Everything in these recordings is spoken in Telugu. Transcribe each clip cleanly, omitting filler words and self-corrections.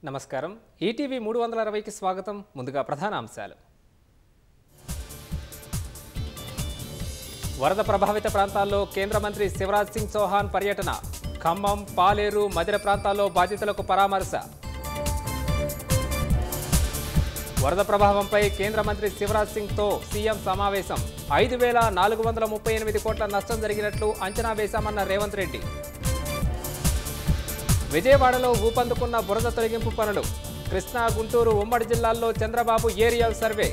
నమస్కారం ఈటీవీ 360కి స్వాగతం ముందుగా ప్రధాన అంశాలు వరద ప్రభావిత ప్రాంతాల్లో కేంద్ర మంత్రి శివరాజ్ సింగ్ చౌహాన్ పర్యటన ఖమ్మం పాలేరు మదిర ప్రాంతాల్లో బాధితులకు పరామర్శ వరద ప్రభావంపై కేంద్ర మంత్రి శివరాజ్ సింగ్ తో సీఎం సమావేశం 5438 కోట్ల నష్టం జరిగినట్లు అంచనా వేశామన్న రేవంత్ రెడ్డి విజయవాడలో ఊపందుకున్న బురద తొలగింపు పనులు కృష్ణా గుంటూరు ఉమ్మడి జిల్లాల్లో చంద్రబాబు ఏరియల్ సర్వే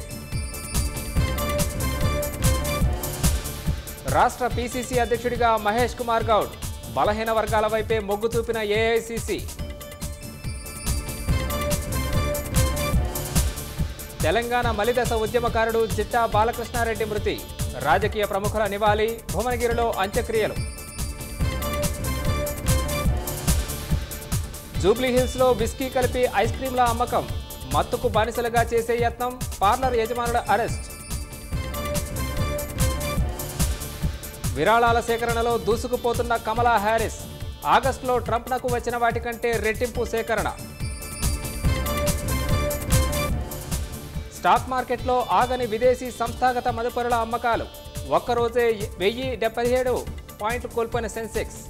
రాష్ట్ర పీసీసీ అధ్యక్షుడిగా మహేష్ కుమార్ గౌడ్ బలహీన వర్గాల వైపే మొగ్గు చూపిన ఏఐసీసీ తెలంగాణ మలిదశ ఉద్యమకారుడు జిట్టా బాలకృష్ణారెడ్డి మృతి రాజకీయ ప్రముఖుల నివాళి భువనగిరిలో అంత్యక్రియలు జూబ్లీహిల్స్ లో విస్కీ కలిపి ఐస్ క్రీంల అమ్మకం మత్తుకు బానిసలుగా చేసే యత్నం పార్లర్ యజమానుల అరెస్ట్ విరాళాల సేకరణలో దూసుకుపోతున్న కమలా హ్యారిస్ ఆగస్టులో ట్రంప్నకు వచ్చిన వాటికంటే రెట్టింపు సేకరణ స్టాక్ మార్కెట్లో ఆగని విదేశీ సంస్థాగత మదుపరుల అమ్మకాలు ఒక్కరోజే 1077 పాయింట్లు కోల్పోయిన సెన్సెక్స్